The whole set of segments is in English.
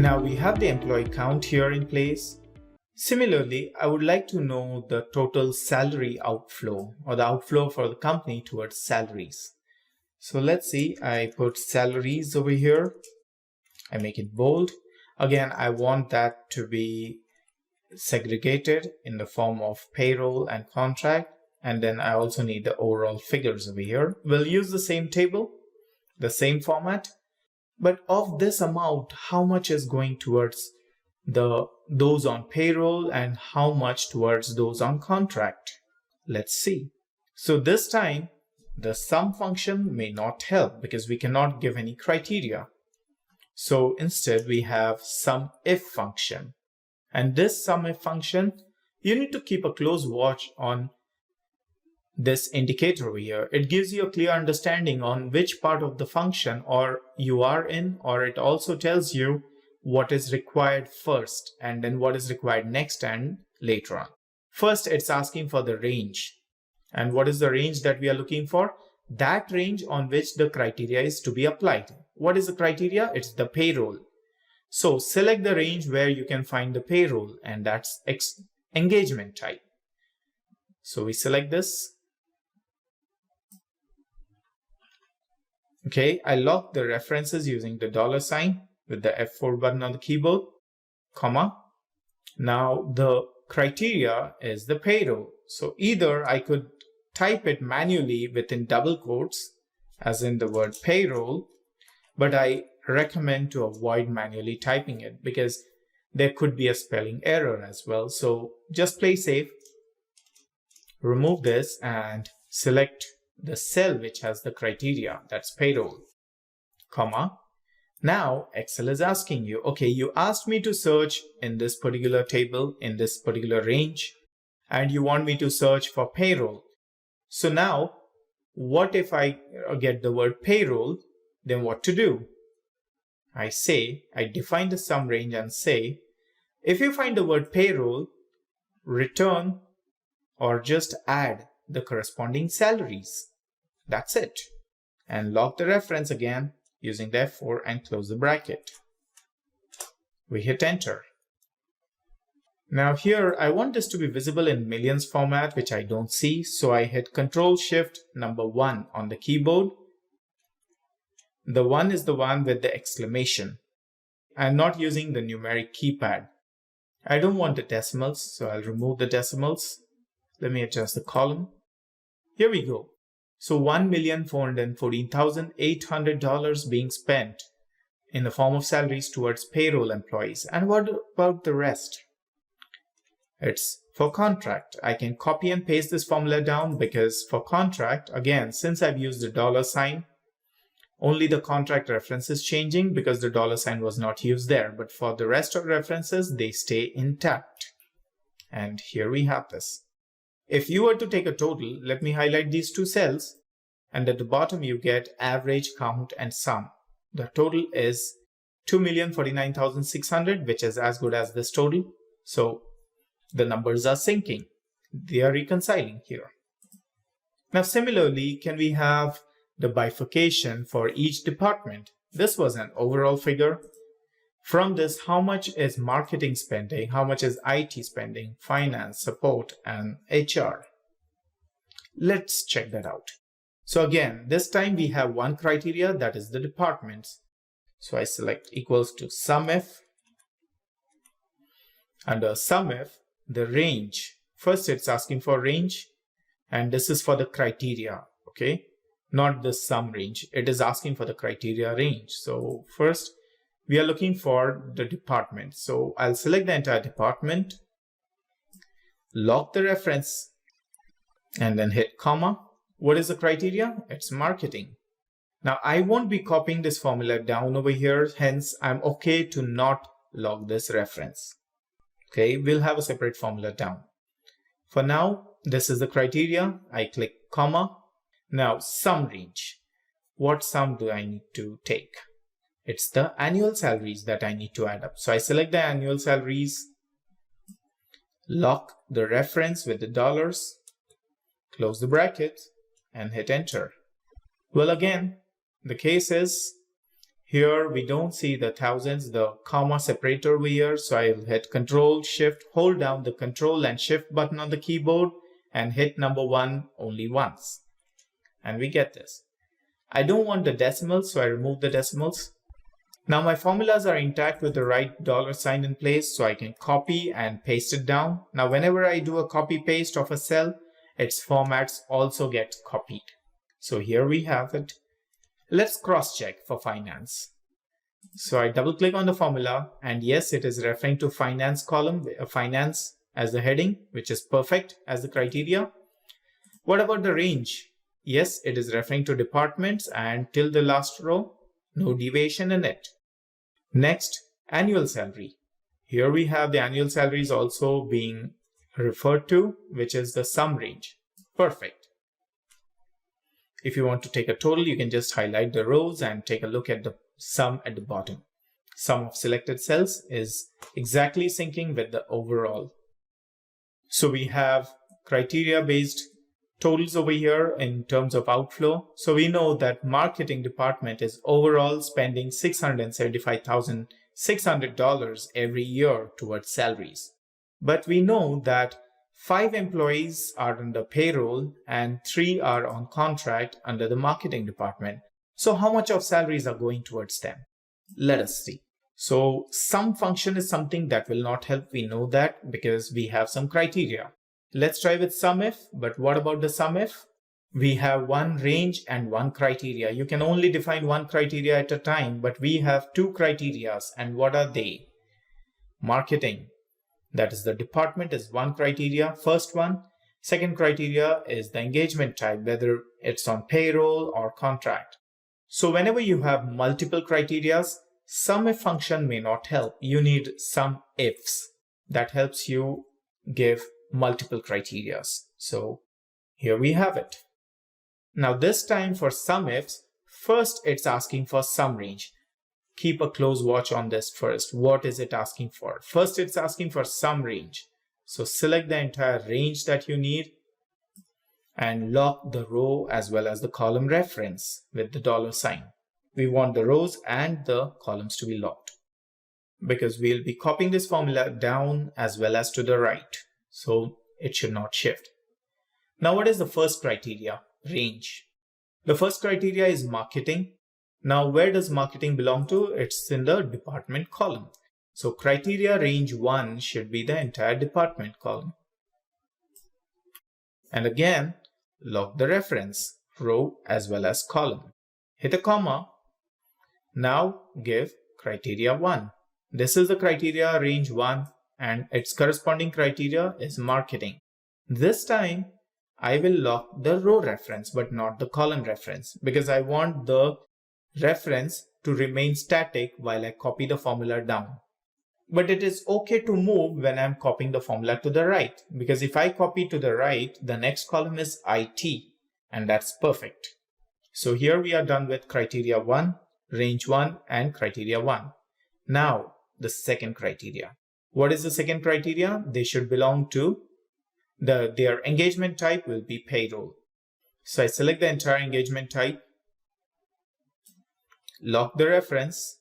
Now we have the employee count here in place. Similarly, I would like to know the total salary outflow or the outflow for the company towards salaries. So let's see, I put salaries over here. I make it bold. Again, I want that to be segregated in the form of payroll and contract. And then I also need the overall figures over here. We'll use the same table, the same format. But of this amount, how much is going towards those on payroll and how much towards those on contract? Let's see. So this time, the sum function may not help because we cannot give any criteria. So instead, we have sum if function. And this sum if function, you need to keep a close watch on this indicator over here. It gives you a clear understanding on which part of the function or you are in, or it also tells you what is required first and then what is required next and later on. First, it's asking for the range. And what is the range that we are looking for? That range on which the criteria is to be applied. What is the criteria? It's the payroll. So select the range where you can find the payroll, and that's engagement type. So we select this. Okay, I lock the references using the $sign with the F4 button on the keyboard, comma. Now the criteria is the payroll. So either I could type it manually within double quotes, as in the word payroll, but I recommend to avoid manually typing it because there could be a spelling error as well. So just play safe, remove this and select the cell which has the criteria, that's payroll, comma. Now Excel is asking you, okay, you asked me to search in this particular table, in this particular range, and you want me to search for payroll. So now, what if I get the word payroll? Then what to do? I define the sum range and say, if you find the word payroll, return or just add the corresponding salaries. That's it. And lock the reference again using the F4 and close the bracket. We hit enter. Now here, I want this to be visible in millions format, which I don't see. So I hit Ctrl+Shift+1 on the keyboard. The 1 is the one with the exclamation. I'm not using the numeric keypad. I don't want the decimals, so I'll remove the decimals. Let me adjust the column. Here we go. So $1,414,800 being spent in the form of salaries towards payroll employees. And what about the rest? It's for contract. I can copy and paste this formula down because for contract, again, since I've used the $sign, only the contract reference is changing because the $sign was not used there. But for the rest of references, they stay intact. And here we have this. If you were to take a total, let me highlight these two cells. And at the bottom, you get average, count, and sum. The total is $2,049,600, which is as good as this total. So the numbers are syncing. They are reconciling here. Now, similarly, can we have the bifurcation for each department? This was an overall figure. From this, how much is marketing spending? How much is IT spending? Finance, support, and HR? Let's check that out. So again, this time we have one criteria, that is the departments. So I select equals to SUMIF. Under SUMIF, the range. First, it's asking for range, and this is for the criteria, okay? Not the sum range. It is asking for the criteria range. So first, we are looking for the department. So I'll select the entire department, lock the reference, and then hit comma. What is the criteria? It's marketing. Now I won't be copying this formula down over here. Hence, I'm okay to not log this reference. Okay, we'll have a separate formula down. For now, this is the criteria. I click comma. Now sum range. What sum do I need to take? It's the annual salaries that I need to add up. So I select the annual salaries, lock the reference with the dollars, close the bracket, and hit enter. Well, again, the case is Here we don't see the thousands, the comma separator over here. So I'll hit Control Shift, hold down the Control and Shift button on the keyboard and hit number 1 only once. And we get this. I don't want the decimals, so I remove the decimals. Now my formulas are intact with the right $sign in place, so I can copy and paste it down. Now whenever I do a copy paste of a cell, its formats also get copied. So here we have it. Let's cross check for finance. So I double click on the formula and yes, it is referring to finance column, finance as the heading, which is perfect as the criteria. What about the range? Yes, it is referring to departments and till the last row, no deviation in it. Next, annual salary. Here we have the annual salaries also being referred to, which is the sum range. Perfect. If you want to take a total, you can just highlight the rows and take a look at the sum at the bottom. Sum of selected cells is exactly syncing with the overall. So we have criteria based totals over here in terms of outflow. So we know that marketing department is overall spending $675,600 every year towards salaries. But we know that 5 employees are under payroll and 3 are on contract under the marketing department. So how much of salaries are going towards them? Let us see. So sum function is something that will not help. We know that because we have some criteria. Let's try with sum if, but what about the sum if? We have one range and one criteria. You can only define one criteria at a time, but we have 2 criterias. And what are they? Marketing, that is the department, is one criteria, first one. Second criteria is the engagement type, whether it's on payroll or contract. So whenever you have multiple criterias, sum if function may not help. You need sum ifs. That helps you give multiple criterias. So here we have it. Now this time for sum ifs, first it's asking for sum range. Keep a close watch on this first. What is it asking for? First it's asking for sum range. So select the entire range that you need and lock the row as well as the column reference with the $sign. We want the rows and the columns to be locked because we'll be copying this formula down as well as to the right. So it should not shift. Now what is the first criteria? Range. The first criteria is marketing. Now where does marketing belong to? It's in the department column. So criteria range 1 should be the entire department column. And again, lock the reference, row as well as column. Hit a comma. Now give criteria 1. This is the criteria range 1 and its corresponding criteria is marketing. This time I will lock the row reference but not the column reference because I want the reference to remain static while I copy the formula down. But it is okay to move when I'm copying the formula to the right because if I copy to the right, the next column is IT and that's perfect. So here we are done with criteria 1, range 1 and criteria 1. Now the second criteria. What is the second criteria? They should belong to their engagement type will be payroll. So I select the entire engagement type, lock the reference,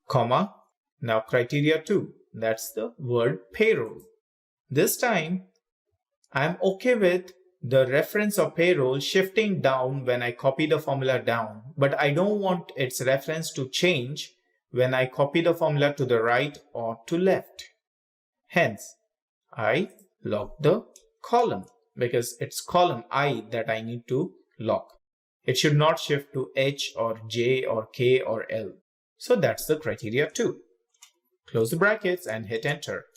comma. Now criteria 2, that's the word payroll. This time I'm okay with the reference of payroll shifting down when I copy the formula down, but I don't want its reference to change when I copy the formula to the right or to left. Hence, I lock the column because it's column I that I need to lock. It should not shift to H or J or K or L. So that's the criteria 2. Close the brackets and hit enter.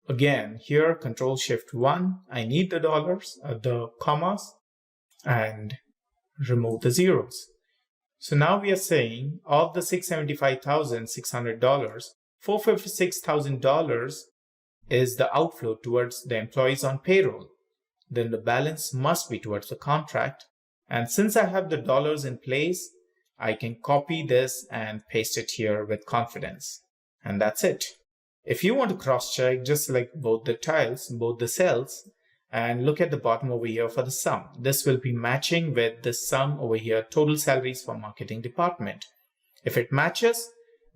Again, here Control Shift 1, I need the commas and remove the zeros. So now we are saying of the $675,600, $456,000 is the outflow towards the employees on payroll. Then the balance must be towards the contract. And since I have the dollars in place, I can copy this and paste it here with confidence. And that's it. If you want to cross-check, just select both the tiles, both the cells, and look at the bottom over here for the sum. This will be matching with the sum over here, total salaries for marketing department. If it matches,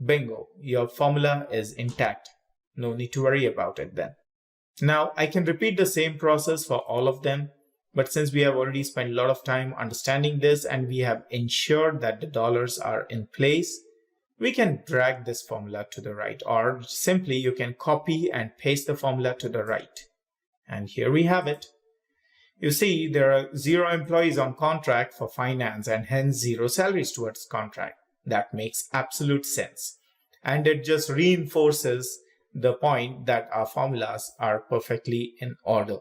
bingo, your formula is intact. No need to worry about it then. Now I can repeat the same process for all of them, but since we have already spent a lot of time understanding this and we have ensured that the dollars are in place, we can drag this formula to the right, or simply you can copy and paste the formula to the right. And here we have it. You see, there are 0 employees on contract for finance and hence 0 salaries towards contract. That makes absolute sense. And it just reinforces the point that our formulas are perfectly in order.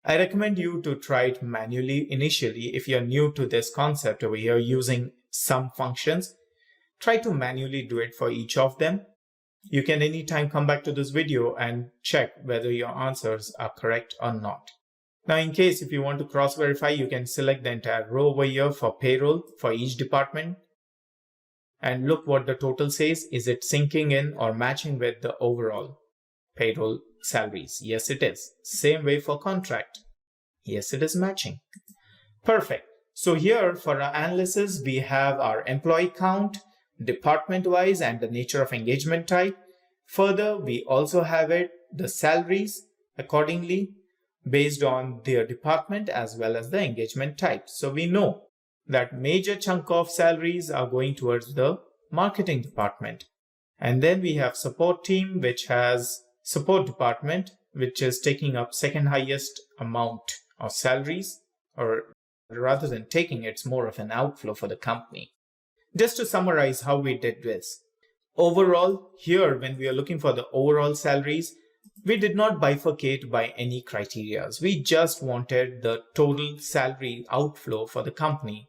I recommend you to try it manually initially if you're new to this concept over here using sum functions. Try to manually do it for each of them. You can anytime come back to this video and check whether your answers are correct or not. Now, in case if you want to cross-verify, you can select the entire row over here for payroll for each department. And look what the total says. Is it syncing in or matching with the overall payroll salaries? Yes, it is. Same way for contract. Yes, it is matching. Perfect. So here for our analysis, we have our employee count, department-wise, and the nature of engagement type. Further, we also have the salaries accordingly based on their department as well as the engagement type. So we know that major chunk of salaries are going towards the marketing department. And then we have support team, which has support department, which is taking up second highest amount of salaries, or rather than taking, it's more of an outflow for the company. Just to summarize how we did this. Overall, here when we are looking for the overall salaries, we did not bifurcate by any criteria. We just wanted the total salary outflow for the company,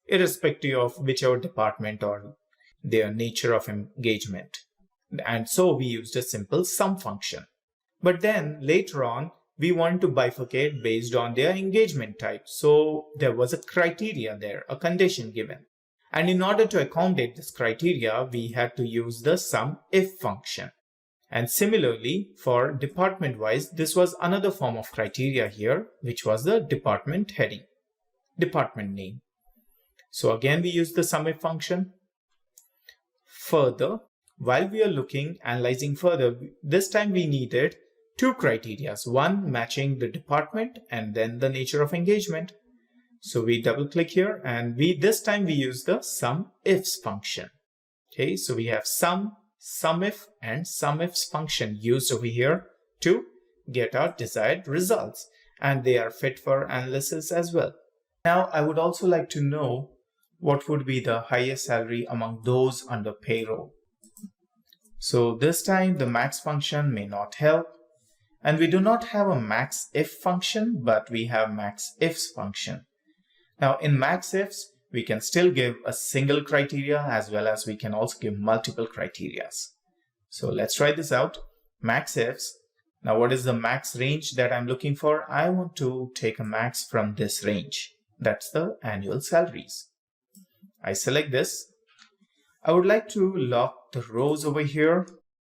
irrespective of whichever department or their nature of engagement. And so we used a simple sum function. But then later on, we want to bifurcate based on their engagement type. So there was a criteria there, a condition given. And in order to accommodate this criteria, we had to use the sum if function. And similarly, for department-wise, this was another form of criteria here, which was the department heading, department name. So again, we use the sum if function. Further, while we are analyzing further, this time we needed 2 criteria. One matching the department and then the nature of engagement. So we double click here and this time we use the sum ifs function. Okay, so we have sum if and sum ifs function used over here to get our desired results, and they are fit for analysis as well. Now I would also like to know what would be the highest salary among those under payroll. So this time the max function may not help, and we do not have a max if function, but we have max ifs function. Now in max ifs, we can still give a single criteria as well as we can also give multiple criteria. So let's try this out. Max ifs. Now what is the max range that I'm looking for? I want to take a max from this range. That's the annual salaries. I select this. I would like to lock the rows over here.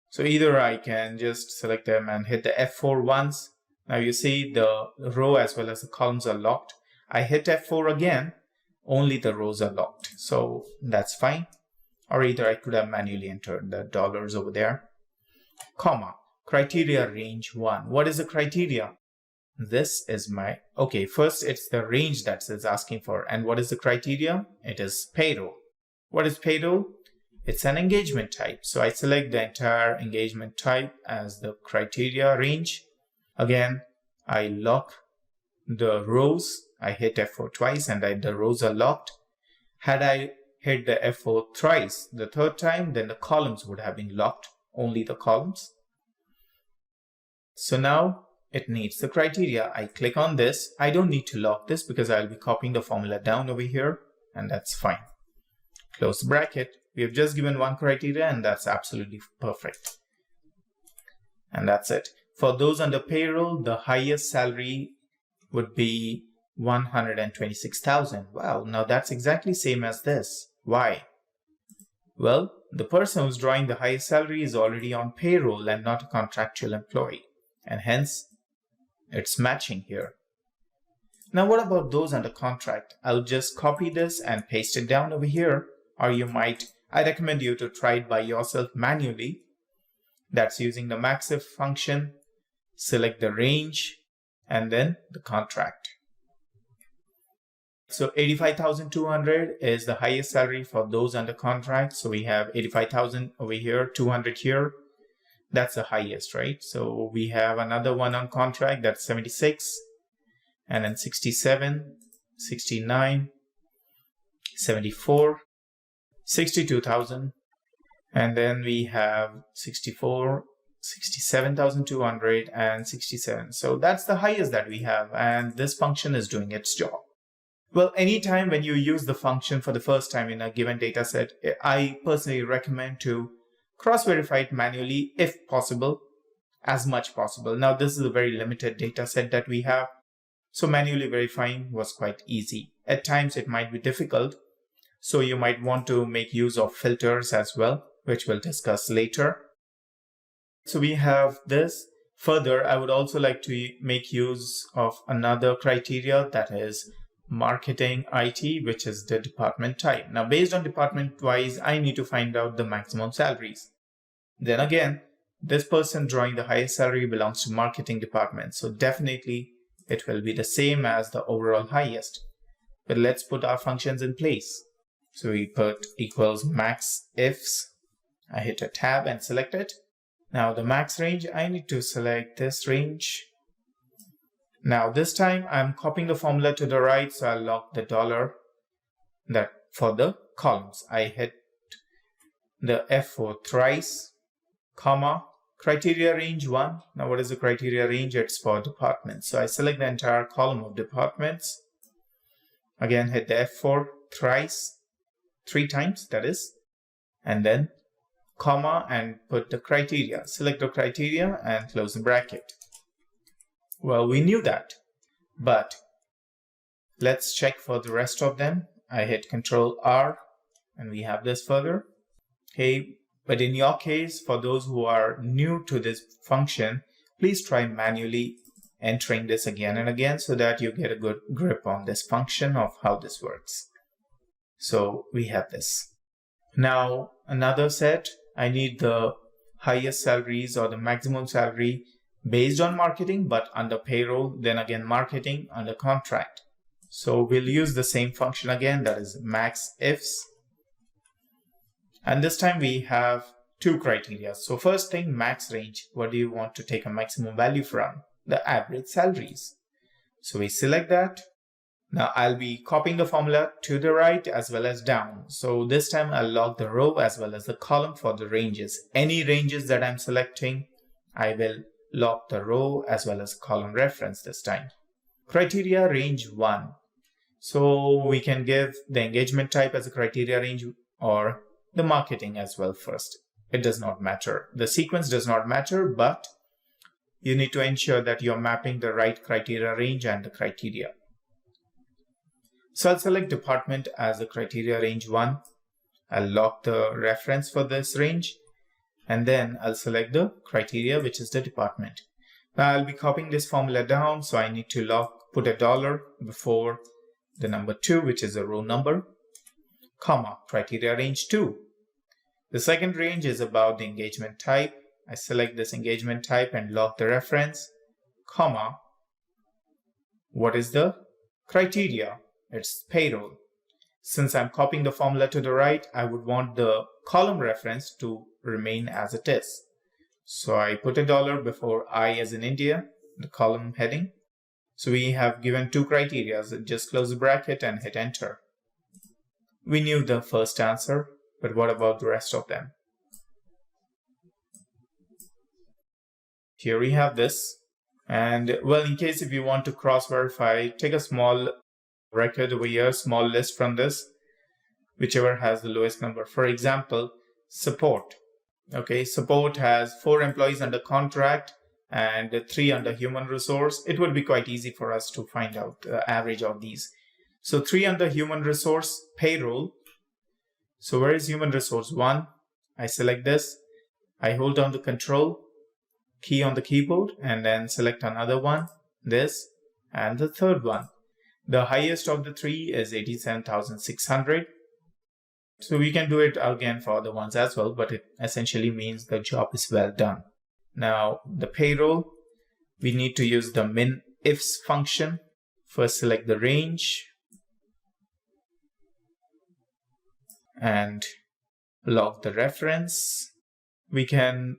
So either I can just select them and hit the F4 once. Now you see the row as well as the columns are locked. I hit F4 again, only the rows are locked. So that's fine. Or either I could have manually entered the dollars over there. Comma, criteria range 1. What is the criteria? This is my, okay, first it's the range that it's asking for. And what is the criteria? It is payroll. What is payroll? It's an engagement type. So I select the entire engagement type as the criteria range. Again, I lock the rows. I hit F4 twice and the rows are locked. Had I hit the F4 thrice, the third time, then the columns would have been locked, only the columns. So now it needs the criteria. I click on this. I don't need to lock this because I'll be copying the formula down over here, and that's fine. Close the bracket. We have just given one criteria and that's absolutely perfect. And that's it. For those under payroll, the highest salary would be 126,000. Wow, now that's exactly same as this. Why? Well, the person who's drawing the highest salary is already on payroll and not a contractual employee, and hence it's matching here. Now what about those under contract? I'll just copy this and paste it down over here, or you might I recommend you to try it by yourself manually. That's using the maxif function. Select the range and then the contract. So 85,200 is the highest salary for those under contract. So we have 85,000 over here, 200 here. That's the highest, right? So we have another one on contract, that's 76, and then 67, 69, 74, 62,000, and then we have 64, 67,200 and 67. So that's the highest that we have, and this function is doing its job. Well, anytime when you use the function for the first time in a given data set, I personally recommend to cross-verify it manually if possible, as much possible. Now, this is a very limited data set that we have, so manually verifying was quite easy. At times, it might be difficult, so you might want to make use of filters as well, which we'll discuss later. So we have this. Further, I would also like to make use of another criteria, that is marketing IT, which is the department type. Now, based on department wise, I need to find out the maximum salaries. Then again, this person drawing the highest salary belongs to marketing department. So definitely it will be the same as the overall highest. But let's put our functions in place. So we put equals max ifs. I hit a tab and select it. Now the max range, I need to select this range. Now this time I'm copying the formula to the right, so I'll lock the dollar that for the columns. I hit the F4 thrice, comma, criteria range 1. Now what is the criteria range? It's for departments. So I select the entire column of departments. Again, hit the F4 thrice, 3 times that is, and then comma and put the criteria. Select the criteria and close the bracket. Well, we knew that, but let's check for the rest of them. I hit Control R and we have this further. Okay, but in your case, for those who are new to this function, please try manually entering this again and again so that you get a good grip on this function of how this works. So we have this. Now another set, I need the highest salaries or the maximum salary based on marketing, but under payroll, then again marketing under contract. So we'll use the same function again, that is max ifs. And this time we have 2 criteria. So first thing, max range. What do you want to take a maximum value from? The average salaries. So we select that. Now I'll be copying the formula to the right as well as down. So this time I'll log the row as well as the column for the ranges. Any ranges that I'm selecting, I will log the row as well as column reference this time. Criteria range 1. So we can give the engagement type as a criteria range or the marketing as well first. It does not matter. The sequence does not matter, but you need to ensure that you're mapping the right criteria range and the criteria. So I'll select department as the criteria range 1. I'll lock the reference for this range. And then I'll select the criteria, which is the department. Now I'll be copying this formula down, so I need to put a dollar before the number 2, which is a row number, comma, criteria range 2. The second range is about the engagement type. I select this engagement type and lock the reference, comma, what is the criteria? It's payroll. Since I'm copying the formula to the right, I would want the column reference to remain as it is. So I put a dollar before I as in India, the column heading. So we have given 2 criteria. Just close the bracket and hit enter. We knew the first answer, but what about the rest of them? Here we have this. And well, in case if you want to cross-verify, take a small record over here, small list from this, whichever has the lowest number. For example, support. Okay, support has 4 employees under contract and 3 under human resource. It would be quite easy for us to find out the average of these. So 3 under human resource, payroll. So where is human resource? 1. I select this. I hold down the control key on the keyboard and then select another one, this, and the third one. The highest of the 3 is 87,600. So we can do it again for other ones as well, but it essentially means the job is well done. Now the payroll, we need to use the min ifs function. First select the range and log the reference. We can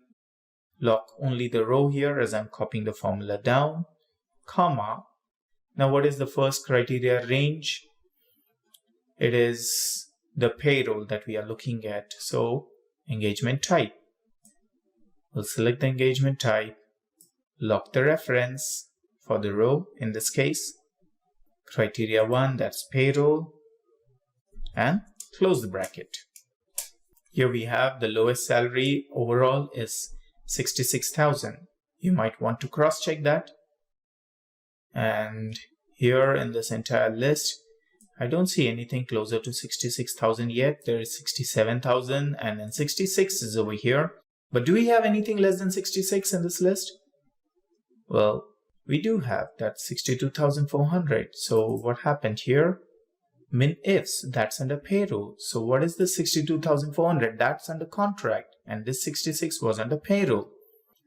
log only the row here as I'm copying the formula down, comma. Now what is the first criteria? Range. It is the payroll that we are looking at. So engagement type. We'll select the engagement type, log the reference for the row, in this case, criteria 1, that's payroll, and close the bracket. Here we have the lowest salary overall is 66,000. You might want to cross-check that. And here in this entire list, I don't see anything closer to 66,000 yet. There is 67,000 and then 66 is over here. But do we have anything less than 66 in this list? Well, we do have that 62,400. So what happened here? Min ifs, that's under payroll. So what is the 62,400? That's under contract. And this 66 was under payroll.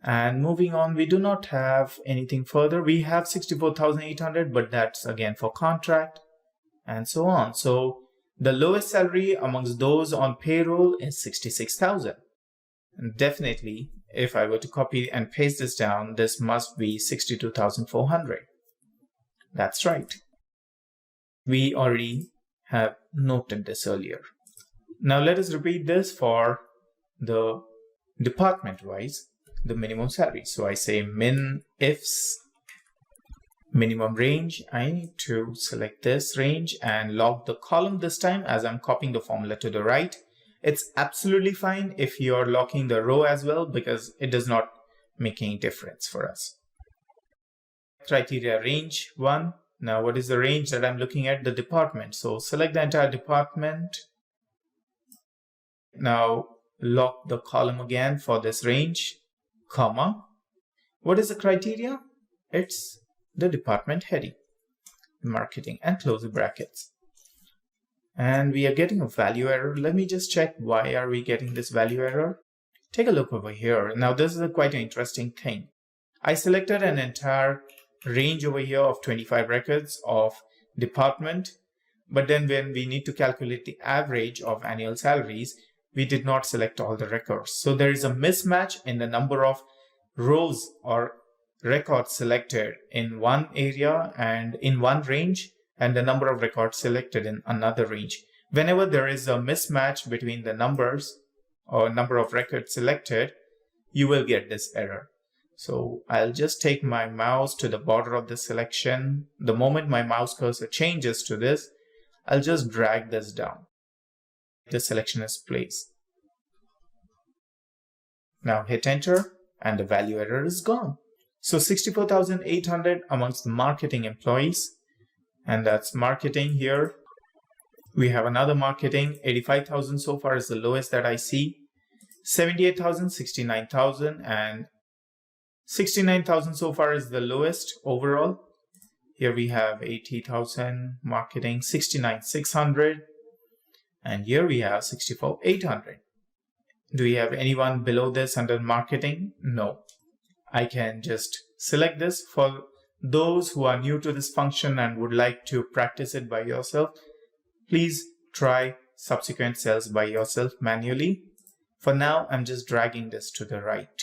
And moving on, we do not have anything further. We have 64,800, but that's again for contract and so on. So the lowest salary amongst those on payroll is 66,000. And definitely, if I were to copy and paste this down, this must be 62,400. That's right. We already have noted this earlier. Now let us repeat this for the department-wise, the minimum salary. So I say min ifs minimum range. I need to select this range and log the column this time as I'm copying the formula to the right. It's absolutely fine if you're locking the row as well, because it does not make any difference for us. Criteria range 1. Now what is the range that I'm looking at? The department. So select the entire department. Now lock the column again for this range, comma. What is the criteria? It's the department heading, marketing, and close the brackets. And we are getting a value error. Let me just check why are we getting this value error. Take a look over here. Now this is quite an interesting thing. I selected an entire range over here of 25 records of department, but then when we need to calculate the average of annual salaries, we did not select all the records. So there is a mismatch in the number of rows or records selected in one area and in one range, and the number of records selected in another range. Whenever there is a mismatch between the numbers or number of records selected, you will get this error. So I'll just take my mouse to the border of the selection. The moment my mouse cursor changes to this, I'll just drag this down. The selection is placed. Now hit enter and the value error is gone. So 64,800 amongst the marketing employees. And that's marketing here. We have another marketing, 85,000 so far is the lowest that I see. 78,000, 69,000, and 69,000 so far is the lowest overall. Here we have 80,000 marketing, 69,600, and here we have 64,800. Do we have anyone below this under marketing? No. I can just select this. For those who are new to this function and would like to practice it by yourself, please try subsequent cells by yourself manually. For now, I'm just dragging this to the right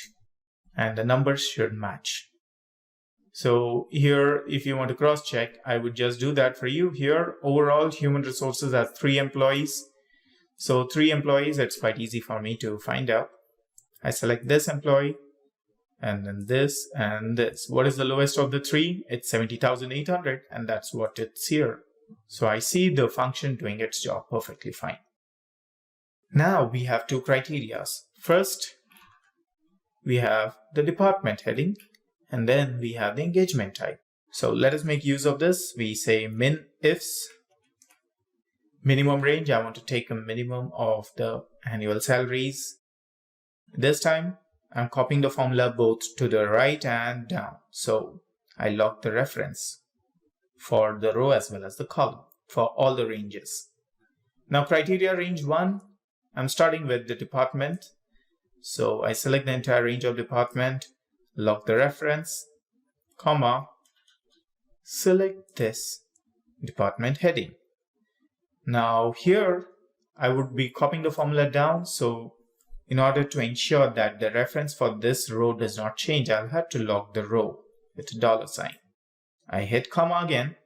and the numbers should match. So here, if you want to cross check, I would just do that for you. Here, overall human resources has 3 employees. So 3 employees, it's quite easy for me to find out. I select this employee, and then this and this. What is the lowest of the 3? It's 70,800, and that's what it's here. So I see the function doing its job perfectly fine. Now we have 2 criteria. First, we have the department heading, and then we have the engagement type. So let us make use of this. We say min ifs minimum range. I want to take a minimum of the annual salaries. This time I'm copying the formula both to the right and down. So I log the reference for the row as well as the column for all the ranges. Now criteria range 1, I'm starting with the department. So I select the entire range of department, log the reference, comma, select this department heading. Now here I would be copying the formula down. So in order to ensure that the reference for this row does not change, I'll have to log the row with a $sign. I hit comma again.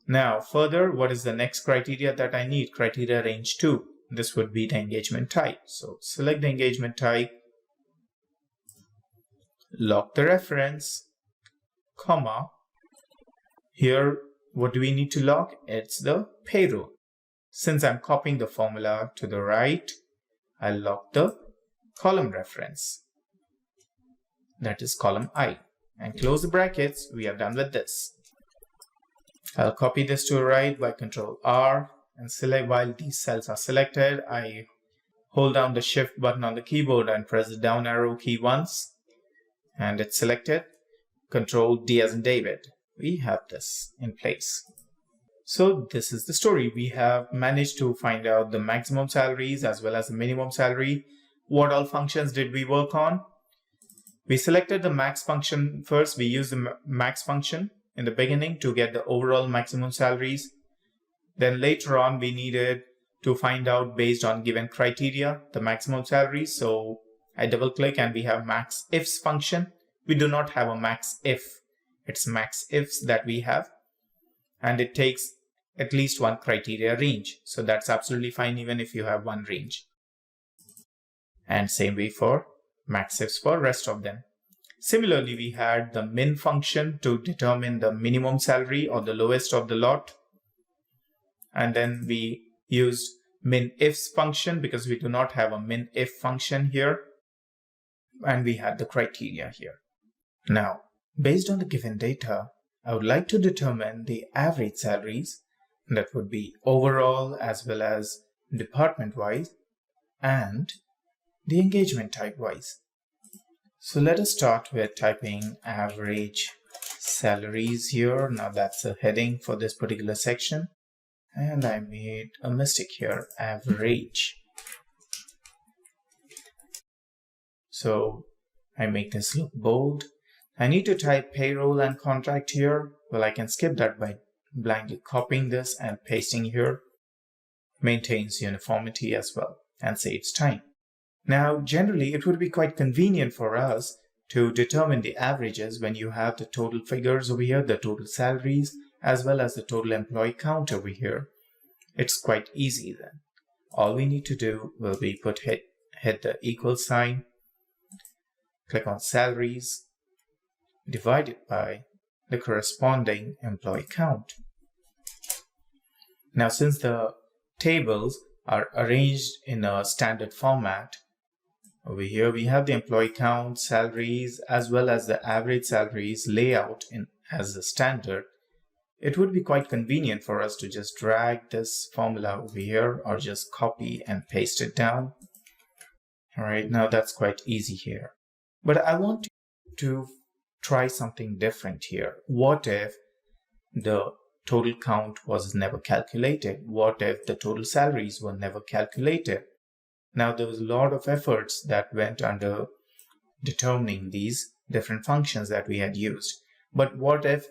Now further, what is the next criteria that I need? Criteria range 2. This would be the engagement type. So select the engagement type, log the reference, comma. Here, what do we need to log? It's the payroll. Since I'm copying the formula to the right, I'll log the column reference. That is column I. And close the brackets. We are done with this. I'll copy this to the right by Ctrl R and select. While these cells are selected, I hold down the Shift button on the keyboard and press the down arrow key once, and it's selected. Ctrl D as in David. We have this in place. So this is the story. We have managed to find out the maximum salaries as well as the minimum salary. What all functions did we work on? We selected the max function first. We used the max function in the beginning to get the overall maximum salaries. Then later on, we needed to find out based on given criteria the maximum salaries. So I double click and we have max ifs function. We do not have a max if. It's max ifs that we have. And it takes at least one criteria range. So that's absolutely fine even if you have one range. And same way for max ifs for rest of them. Similarly, we had the min function to determine the minimum salary or the lowest of the lot. And then we used min ifs function because we do not have a min if function here. And we had the criteria here. Now, based on the given data, I would like to determine the average salaries. That would be overall as well as department-wise and the engagement type-wise. So let us start with typing average salaries here. Now that's a heading for this particular section. And I made a mistake here, average. So I make this look bold. I need to type payroll and contract here. Well, I can skip that by blindly copying this and pasting here. Maintains uniformity as well and saves time. Now, generally, it would be quite convenient for us to determine the averages when you have the total figures over here, the total salaries, as well as the total employee count over here. It's quite easy then. All we need to do will be hit the equal sign, click on salaries, divide it by the corresponding employee count. Now, since the tables are arranged in a standard format, over here we have the employee count, salaries, as well as the average salaries layout as the standard. It would be quite convenient for us to just drag this formula over here or just copy and paste it down. All right, now that's quite easy here. But I want to try something different here. What if the total count was never calculated? What if the total salaries were never calculated? Now, there was a lot of efforts that went under determining these different functions that we had used. But what if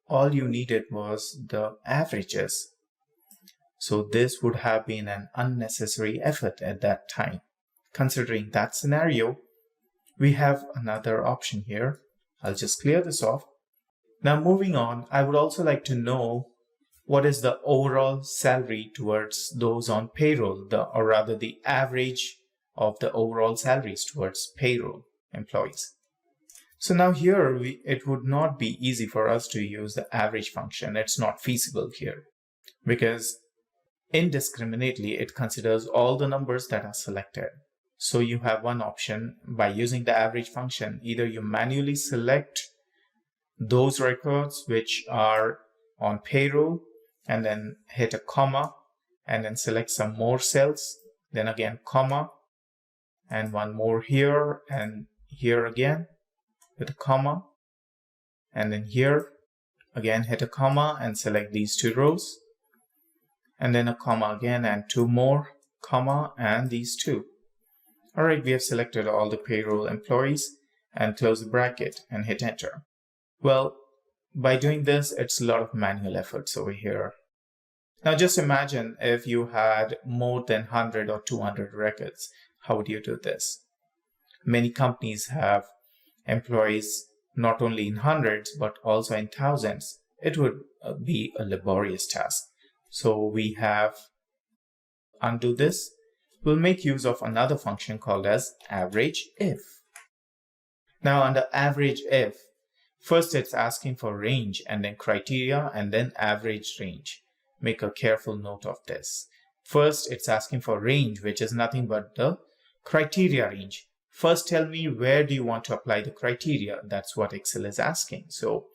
all you needed was the averages? So this would have been an unnecessary effort at that time. Considering that scenario, we have another option here. I'll just clear this off. Now moving on, I would also like to know what is the overall salary towards those on payroll, or rather the average of the overall salaries towards payroll employees. So now here, it would not be easy for us to use the average function. It's not feasible here because indiscriminately, it considers all the numbers that are selected. So you have one option by using the average function. Either you manually select those records which are on payroll and then hit a comma and then select some more cells, then again comma and one more here and here again with a comma, and then here again hit a comma and select these two rows, and then a comma again, and two more, comma, and these two. All right, we have selected all the payroll employees and close the bracket and hit enter. Well, by doing this, it's a lot of manual efforts over here. Now just imagine if you had more than 100 or 200 records. How would you do this? Many companies have employees not only in hundreds, but also in thousands. It would be a laborious task. So we have undo this. We'll make use of another function called as average if. Now under average if, first it's asking for range and then criteria and then average range. Make a careful note of this. First it's asking for range, which is nothing but the criteria range. First tell me where do you want to apply the criteria. That's what Excel is asking. So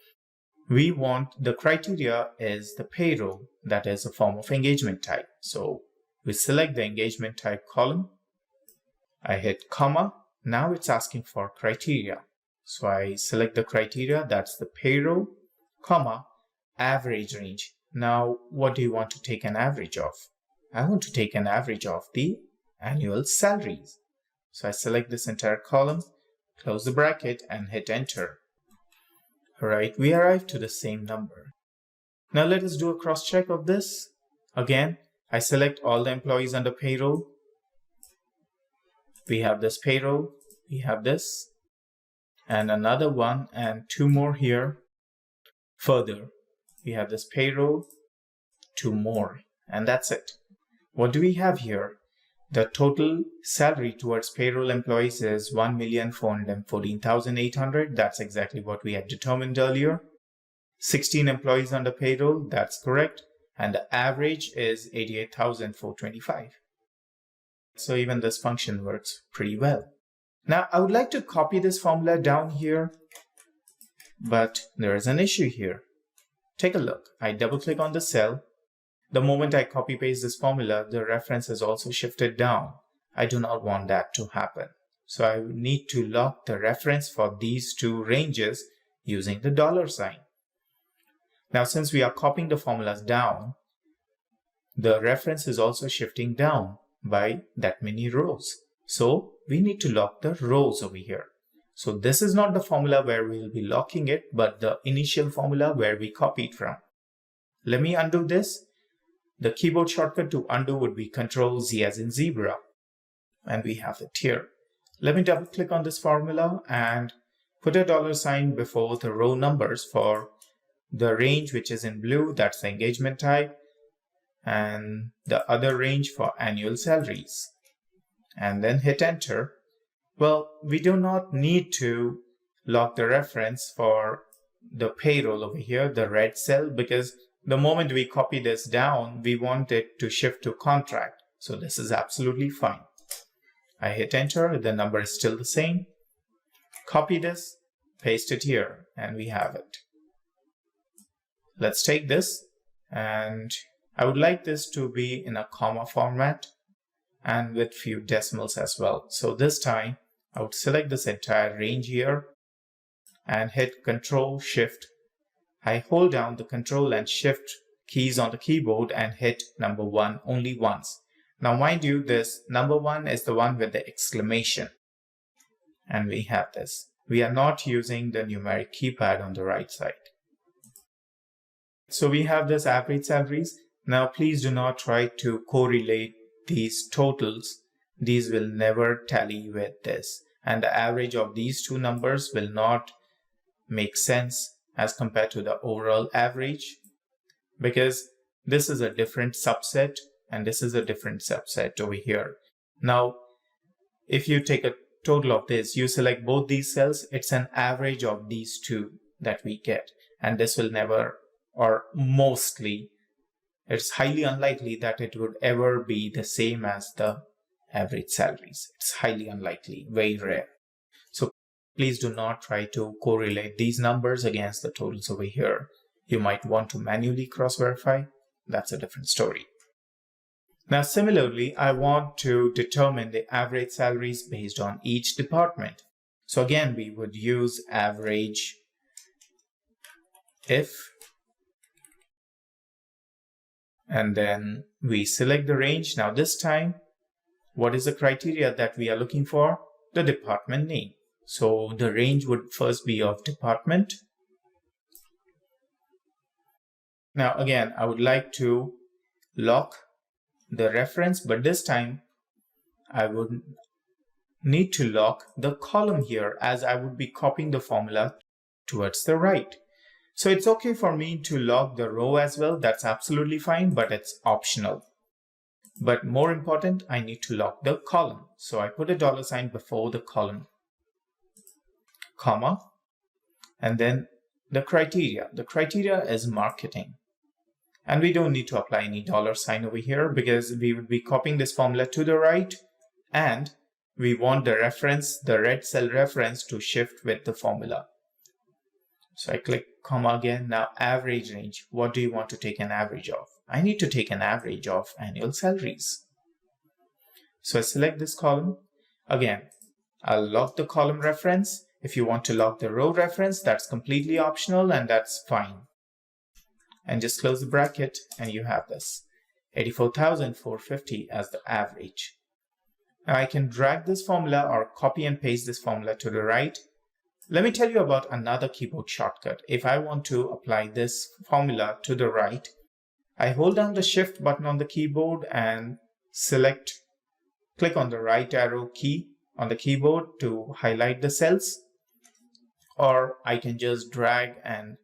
we want the criteria is the payroll, that is a form of engagement type. So we select the engagement type column. I hit comma. Now it's asking for criteria. So I select the criteria, that's the payroll, comma, average range. Now, what do you want to take an average of? I want to take an average of the annual salaries. So I select this entire column, close the bracket and hit enter. All right, we arrive to the same number. Now let us do a cross check of this. Again, I select all the employees under payroll. We have this payroll, we have this, and another one and two more here. Further, we have this payroll, two more, and that's it. What do we have here? The total salary towards payroll employees is 1,414,800. That's exactly what we had determined earlier. 16 employees under payroll, that's correct. And the average is 88,425. So even this function works pretty well. Now I would like to copy this formula down here, but there is an issue here. Take a look. I double click on the cell. The moment I copy paste this formula, the reference is also shifted down. I do not want that to happen. So I need to lock the reference for these two ranges using the $sign. Now since we are copying the formulas down, the reference is also shifting down by that many rows. So we need to lock the rows over here. So this is not the formula where we will be locking it, but the initial formula where we copied from. Let me undo this. The keyboard shortcut to undo would be Ctrl-Z as in zebra. And we have it here. Let me double click on this formula and put a $sign before the row numbers for the range which is in blue, that's the engagement type, and the other range for annual salaries. And then hit enter. Well, we do not need to lock the reference for the payroll over here, the red cell, because the moment we copy this down, we want it to shift to contract. So this is absolutely fine. I hit enter, the number is still the same. Copy this, paste it here, and we have it. Let's take this, and I would like this to be in a comma format and with few decimals as well. So this time I would select this entire range here and hit Ctrl Shift. I hold down the Ctrl and Shift keys on the keyboard and hit number 1 only once. Now mind you, this number 1 is the one with the exclamation. And we have this. We are not using the numeric keypad on the right side. So we have this average salaries. Now please do not try to correlate these totals. These will never tally with this. And the average of these two numbers will not make sense as compared to the overall average, because this is a different subset and this is a different subset over here. Now, if you take a total of this, you select both these cells, it's an average of these two that we get. And this will never, or mostly, it's highly unlikely that it would ever be the same as the average salaries. It's highly unlikely, very rare. So please do not try to correlate these numbers against the totals over here. You might want to manually cross-verify. That's a different story. Now similarly, I want to determine the average salaries based on each department. So again, we would use average if. And then we select the range. Now this time, what is the criteria that we are looking for? The department name. So the range would first be of department. Now again, I would like to lock the reference, but this time I would need to lock the column here, as I would be copying the formula towards the right. So it's okay for me to lock the row as well. That's absolutely fine, but it's optional. But more important, I need to lock the column. So I put a $sign before the column, comma, and then the criteria. The criteria is marketing. And we don't need to apply any $sign over here because we would be copying this formula to the right, and we want the reference, the red cell reference, to shift with the formula. So I click comma again. Now average range. What do you want to take an average of? I need to take an average of annual salaries. So I select this column. Again, I'll lock the column reference. If you want to lock the row reference, that's completely optional and that's fine. And just close the bracket and you have this 84,450 as the average. Now I can drag this formula or copy and paste this formula to the right. Let me tell you about another keyboard shortcut. If I want to apply this formula to the right, I hold down the shift button on the keyboard and click on the right arrow key on the keyboard to highlight the cells, or I can just drag and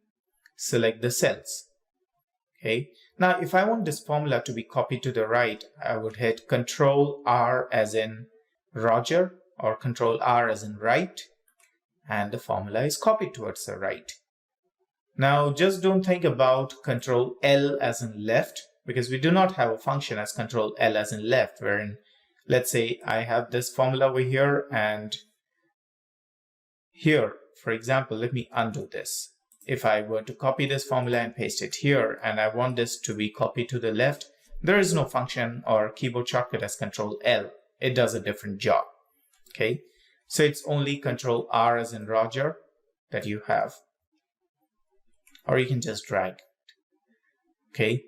select the cells. Okay. Now, if I want this formula to be copied to the right, I would hit Control R as in Roger or Control R as in right, and the formula is copied towards the right. Now, just don't think about Control L as in left, because we do not have a function as Control L as in left, wherein, let's say I have this formula over here, and here, for example, let me undo this. If I were to copy this formula and paste it here, and I want this to be copied to the left, there is no function or keyboard shortcut as Control L. It does a different job. Okay, so it's only Control R as in Roger that you have, or you can just drag. Okay,